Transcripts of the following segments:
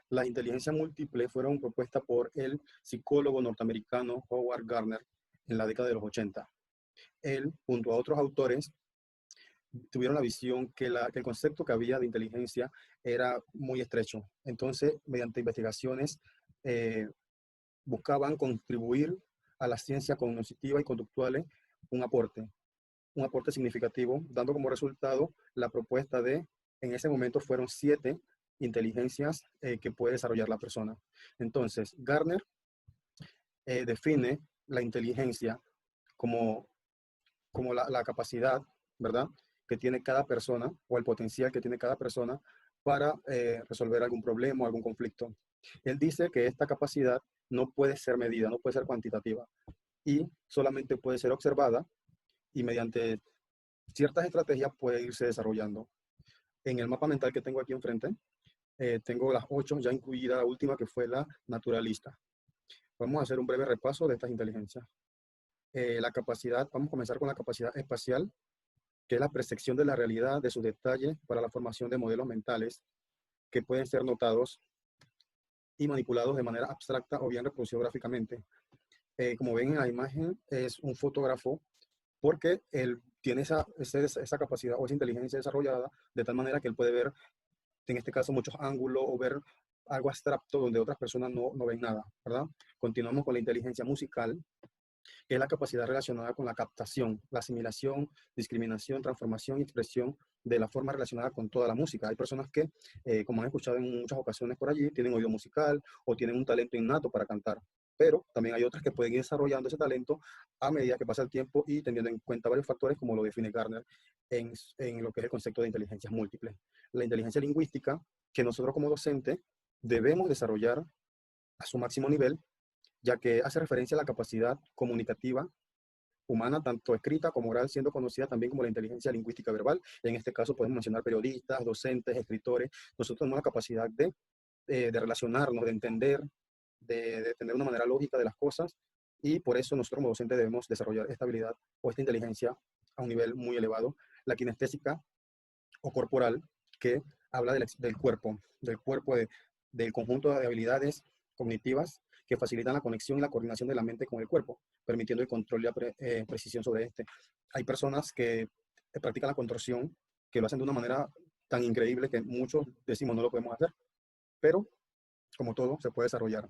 Las inteligencias múltiples fueron propuestas por el psicólogo norteamericano Howard Gardner en la década de los 80. Él, junto a otros autores, tuvieron la visión que el concepto que había de inteligencia era muy estrecho. Entonces, mediante investigaciones, eh, buscaban contribuir a la ciencia cognitiva y conductuales un aporte significativo, dando como resultado la propuesta de, en ese momento fueron 7 inteligencias que puede desarrollar la persona. Entonces, Gardner define la inteligencia como, como la capacidad, ¿verdad?, que tiene cada persona o el potencial que tiene cada persona para resolver algún problema o algún conflicto. Él dice que esta capacidad no puede ser medida, no puede ser cuantitativa y solamente puede ser observada y mediante ciertas estrategias puede irse desarrollando. En el mapa mental que tengo aquí enfrente, tengo las 8, ya incluida la última que fue la naturalista. Vamos a hacer un breve repaso de estas inteligencias. La capacidad, vamos a comenzar con la capacidad espacial, que es la percepción de la realidad, de sus detalles para la formación de modelos mentales que pueden ser notados y manipulados de manera abstracta o bien reproducidos gráficamente. Como ven en la imagen, es un fotógrafo porque él tiene esa capacidad o esa inteligencia desarrollada de tal manera que él puede ver, en este caso, muchos ángulos o ver algo abstracto donde otras personas no ven nada, ¿verdad? Continuamos con la inteligencia musical, que es la capacidad relacionada con la captación, la asimilación, discriminación, transformación y expresión de la forma relacionada con toda la música. Hay personas que, como han escuchado en muchas ocasiones por allí, tienen oído musical o tienen un talento innato para cantar. Pero también hay otras que pueden ir desarrollando ese talento a medida que pasa el tiempo y teniendo en cuenta varios factores, como lo define Gardner en lo que es el concepto de inteligencias múltiples. La inteligencia lingüística, que nosotros como docentes debemos desarrollar a su máximo nivel, ya que hace referencia a la capacidad comunicativa humana, tanto escrita como oral, siendo conocida también como la inteligencia lingüística verbal. En este caso podemos mencionar periodistas, docentes, escritores. Nosotros tenemos la capacidad de relacionarnos, de entender, de tener una manera lógica de las cosas, y por eso nosotros como docentes debemos desarrollar esta habilidad o esta inteligencia a un nivel muy elevado. La kinestésica o corporal, que habla del cuerpo, del conjunto de habilidades cognitivas que facilitan la conexión y la coordinación de la mente con el cuerpo, permitiendo el control y la precisión sobre este. Hay personas que practican la contorsión, que lo hacen de una manera tan increíble que muchos decimos no lo podemos hacer, pero como todo se puede desarrollar.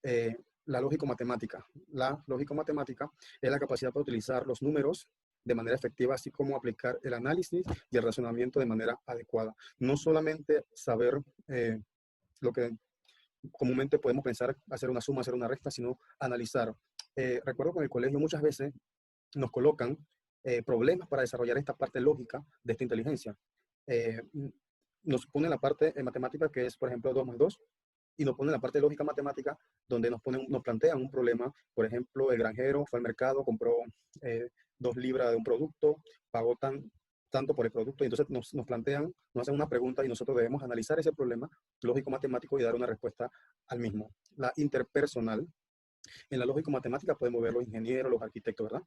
Eh, la lógico-matemática. La lógico-matemática es la capacidad para utilizar los números de manera efectiva, así como aplicar el análisis y el razonamiento de manera adecuada. No solamente saber lo que comúnmente podemos pensar, hacer una suma, hacer una resta, sino analizar. Recuerdo que en el colegio muchas veces nos colocan problemas para desarrollar esta parte lógica de esta inteligencia. Eh, nos ponen la parte matemática que es, por ejemplo, 2 más 2, y nos ponen la parte lógica matemática donde nos plantean un problema. Por ejemplo, el granjero fue al mercado, compró 2 libras de un producto, pagó tanto por el producto, y entonces nos plantean, nos hacen una pregunta y nosotros debemos analizar ese problema lógico-matemático y dar una respuesta al mismo. La interpersonal. En la lógico-matemática podemos ver los ingenieros, los arquitectos, ¿verdad?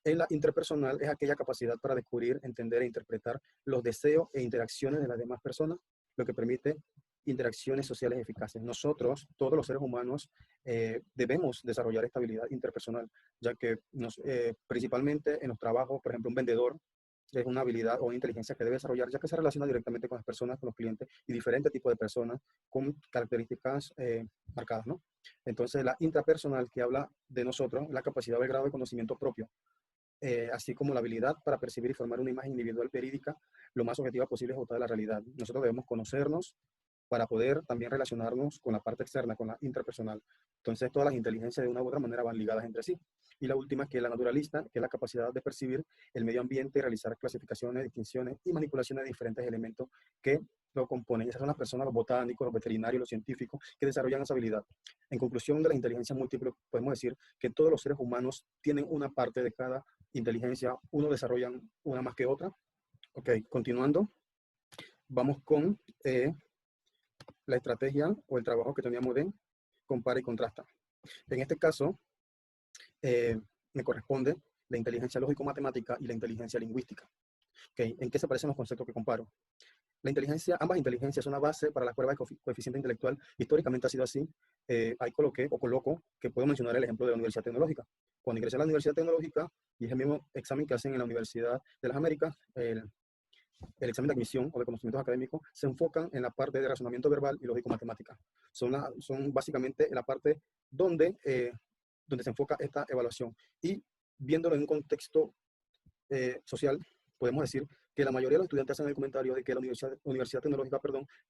En la interpersonal es aquella capacidad para descubrir, entender e interpretar los deseos e interacciones de las demás personas, lo que permite interacciones sociales eficaces. Nosotros, todos los seres humanos, debemos desarrollar esta habilidad interpersonal, ya que principalmente en los trabajos, por ejemplo, un vendedor es una habilidad o una inteligencia que debe desarrollar, ya que se relaciona directamente con las personas, con los clientes y diferentes tipos de personas con características marcadas, ¿no? Entonces, la intrapersonal, que habla de nosotros, la capacidad o el grado de conocimiento propio, así como la habilidad para percibir y formar una imagen individual verídica lo más objetiva posible y de la realidad. Nosotros debemos conocernos para poder también relacionarnos con la parte externa, con la intrapersonal. Entonces, todas las inteligencias de una u otra manera van ligadas entre sí. Y la última, que es la naturalista, que es la capacidad de percibir el medio ambiente y realizar clasificaciones, distinciones y manipulaciones de diferentes elementos que lo componen. Esas son las personas, los botánicos, los veterinarios, los científicos, que desarrollan esa habilidad. En conclusión de la inteligencia múltiple, podemos decir que todos los seres humanos tienen una parte de cada inteligencia, uno desarrollan una más que otra. Ok, continuando, vamos con la estrategia o el trabajo que teníamos de compara y contrasta. En este caso, me corresponde la inteligencia lógico-matemática y la inteligencia lingüística. ¿Okay? ¿En qué se parecen los conceptos que comparo? Ambas inteligencias son una base para las pruebas de coeficiente intelectual. Históricamente ha sido así. Ahí coloqué o coloco que puedo mencionar el ejemplo de la Universidad Tecnológica. Cuando ingresé a la Universidad Tecnológica, y es el mismo examen que hacen en la Universidad de las Américas, el examen de admisión o de conocimientos académicos se enfocan en la parte de razonamiento verbal y lógico-matemática. Son básicamente la parte donde se enfoca esta evaluación. Y viéndolo en un contexto social, podemos decir que la mayoría de los estudiantes hacen el comentario de que la Universidad Tecnológica,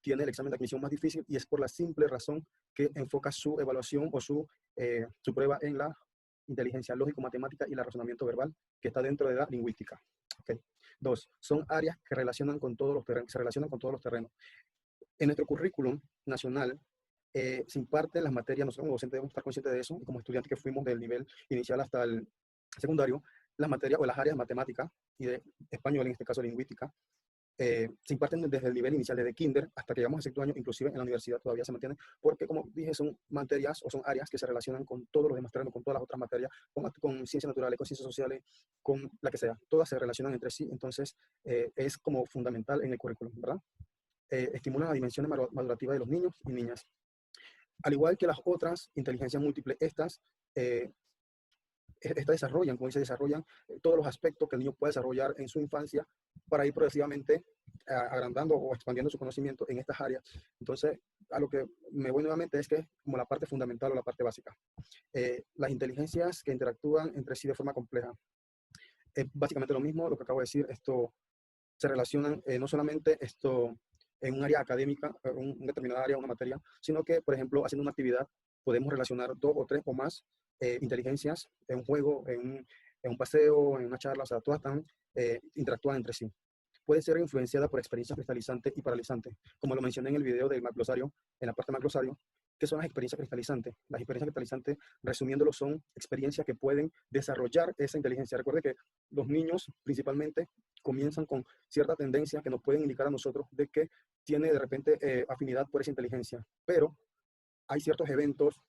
tiene el examen de admisión más difícil, y es por la simple razón que enfoca su evaluación o su prueba en la inteligencia lógico-matemática y el razonamiento verbal, que está dentro de la lingüística. Okay. 2. Son áreas que se relacionan con todos los terrenos. En nuestro currículum nacional se imparten las materias, nosotros como docentes debemos estar conscientes de eso, y como estudiantes que fuimos del nivel inicial hasta el secundario, las materias o las áreas de matemática y de español, en este caso lingüística, se imparten desde el nivel inicial, desde kinder hasta que llegamos a sexto año, inclusive en la universidad todavía se mantienen, porque como dije, son materias o son áreas que se relacionan con todos los demás terrenos, con todas las otras materias, con ciencias naturales, con ciencias sociales, con la que sea, todas se relacionan entre sí, entonces es como fundamental en el currículum, ¿verdad? Estimulan las dimensiones madurativas de los niños y niñas. Al igual que las otras inteligencias múltiples, estas desarrollan, como dice, desarrollan todos los aspectos que el niño puede desarrollar en su infancia para ir progresivamente agrandando o expandiendo su conocimiento en estas áreas. Entonces, a lo que me voy nuevamente es que es como la parte fundamental o la parte básica. Las inteligencias que interactúan entre sí de forma compleja. Es básicamente lo mismo, lo que acabo de decir. Esto se relacionan no solamente en un área académica, un determinada área, una materia, sino que, por ejemplo, haciendo una actividad, podemos relacionar 2 o 3 o más inteligencias en un juego, en un paseo, en una charla, o sea, todas están interactúan entre sí. Puede ser influenciada por experiencias cristalizantes y paralizantes, como lo mencioné en el video del macglosario, en la parte macglosario. ¿Qué son las experiencias cristalizantes? Las experiencias cristalizantes, resumiéndolo, son experiencias que pueden desarrollar esa inteligencia. Recuerde que los niños principalmente comienzan con cierta tendencia que nos pueden indicar a nosotros de que tiene de repente afinidad por esa inteligencia, pero hay ciertos eventos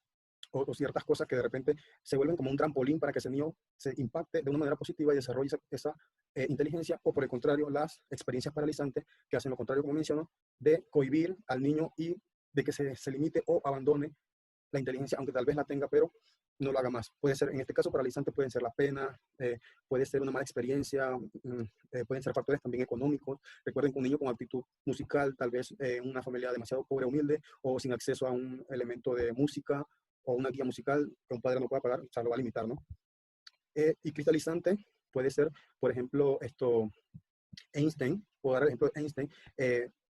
o ciertas cosas que de repente se vuelven como un trampolín para que ese niño se impacte de una manera positiva y desarrolle esa inteligencia, o por el contrario, las experiencias paralizantes que hacen lo contrario, como menciono, de cohibir al niño y de que se limite o abandone la inteligencia, aunque tal vez la tenga, pero no lo haga más. Puede ser, en este caso, paralizante pueden ser la pena, puede ser una mala experiencia, pueden ser factores también económicos. Recuerden que un niño con aptitud musical, tal vez una familia demasiado pobre, humilde, o sin acceso a un elemento de música o una guía musical que un padre no pueda pagar, o sea, lo va a limitar, ¿no? Y cristalizante puede ser, por ejemplo, Einstein, puedo dar el ejemplo de Einstein,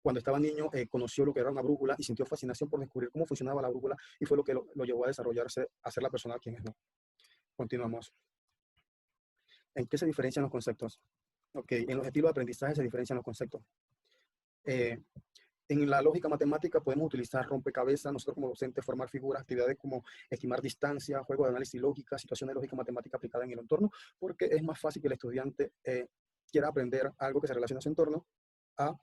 cuando estaba niño conoció lo que era una brújula y sintió fascinación por descubrir cómo funcionaba la brújula, y fue lo que lo llevó a desarrollarse, a ser la persona quien es, ¿no? Continuamos. ¿En qué se diferencian los conceptos? Ok, en los estilos de aprendizaje se diferencian los conceptos. En la lógica matemática podemos utilizar rompecabezas, nosotros como docentes, formar figuras, actividades como estimar distancia, juegos de análisis lógica, situaciones de lógica matemática aplicada en el entorno, porque es más fácil que el estudiante quiera aprender algo que se relaciona a su entorno a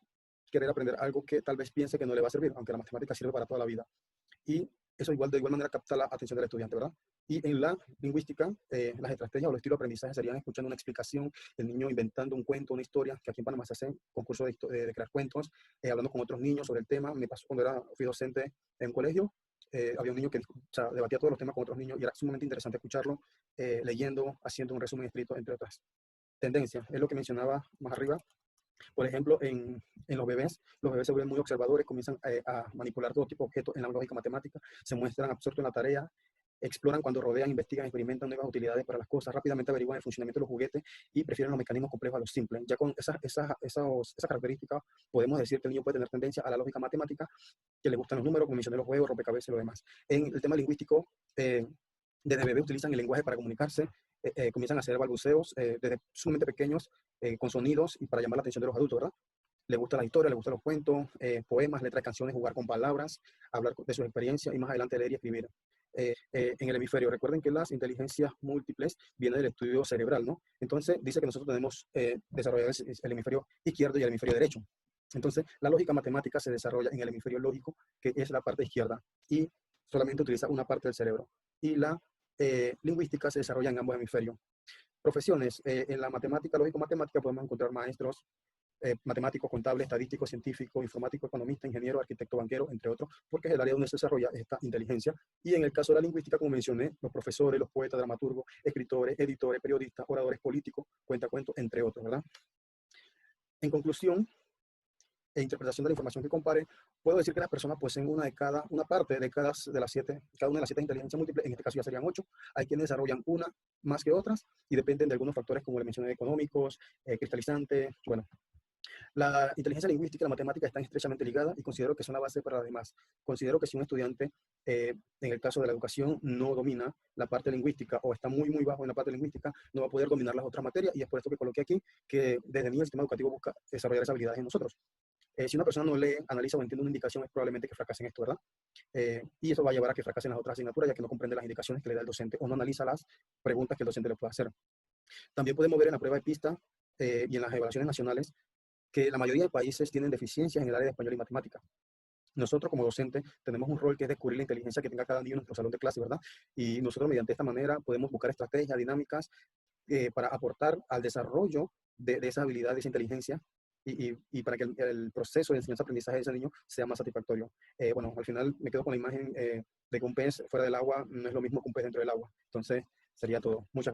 querer aprender algo que tal vez piense que no le va a servir, aunque la matemática sirve para toda la vida. Y eso de igual manera capta la atención del estudiante, ¿verdad? Y en la lingüística, las estrategias o los estilos de aprendizaje serían escuchando una explicación, el niño inventando un cuento, una historia, que aquí en Panamá se hacen concursos de crear cuentos, hablando con otros niños sobre el tema. Me pasó cuando fui docente en un colegio, había un niño que debatía todos los temas con otros niños y era sumamente interesante escucharlo, leyendo, haciendo un resumen escrito, entre otras tendencias. Es lo que mencionaba más arriba. Por ejemplo, en los bebés se vuelven muy observadores, comienzan a manipular todo tipo de objetos en la lógica matemática, se muestran absortos en la tarea, exploran cuando rodean, investigan, experimentan nuevas utilidades para las cosas, rápidamente averiguan el funcionamiento de los juguetes y prefieren los mecanismos complejos a los simples. Ya con esas características podemos decir que el niño puede tener tendencia a la lógica matemática, que le gustan los números, como mencioné, los juegos, rompecabezas y lo demás. En el tema lingüístico, desde bebé utilizan el lenguaje para comunicarse, comienzan a hacer balbuceos desde sumamente pequeños, con sonidos y para llamar la atención de los adultos, ¿verdad? Le gusta la historia, le gustan los cuentos, poemas, letras, canciones, jugar con palabras, hablar de sus experiencias y más adelante leer y escribir. En el hemisferio, recuerden que las inteligencias múltiples vienen del estudio cerebral, ¿no? Entonces dice que nosotros tenemos desarrollado el hemisferio izquierdo y el hemisferio derecho. Entonces la lógica matemática se desarrolla en el hemisferio lógico, que es la parte izquierda, y solamente utiliza una parte del cerebro. Y la lingüística se desarrolla en ambos hemisferios. Profesiones. En la matemática, lógico-matemática, podemos encontrar maestros, matemático, contable, estadístico, científico, informático, economista, ingeniero, arquitecto, banquero, entre otros, porque es el área donde se desarrolla esta inteligencia. Y en el caso de la lingüística, como mencioné, los profesores, los poetas, dramaturgos, escritores, editores, periodistas, oradores políticos, cuentacuentos, entre otros, ¿verdad? En conclusión, e interpretación de la información que compare, puedo decir que las personas poseen una parte de cada una de las 7 inteligencias múltiples, en este caso ya serían 8. Hay quienes desarrollan una más que otras y dependen de algunos factores como le mencioné, económicos, cristalizantes, bueno. La inteligencia lingüística y la matemática están estrechamente ligadas y considero que son la base para las demás. Considero que si un estudiante, en el caso de la educación, no domina la parte lingüística o está muy, muy bajo en la parte lingüística, no va a poder dominar las otras materias, y es por esto que coloqué aquí que desde niño el sistema educativo busca desarrollar esas habilidades en nosotros. Si una persona no lee, analiza o entiende una indicación, es probablemente que fracase en esto, ¿verdad? Y eso va a llevar a que fracase en las otras asignaturas, ya que no comprende las indicaciones que le da el docente o no analiza las preguntas que el docente le puede hacer. También podemos ver en la prueba de pista y en las evaluaciones nacionales que la mayoría de países tienen deficiencias en el área de español y matemática. Nosotros como docentes tenemos un rol que es descubrir la inteligencia que tenga cada niño en nuestro salón de clase, ¿verdad? Y nosotros mediante esta manera podemos buscar estrategias, dinámicas para aportar al desarrollo de esa habilidad, de esa inteligencia, y para que el proceso de enseñanza-aprendizaje de ese niño sea más satisfactorio. Bueno, al final me quedo con la imagen de que un pez fuera del agua no es lo mismo que un pez dentro del agua. Entonces, sería todo. Muchas gracias.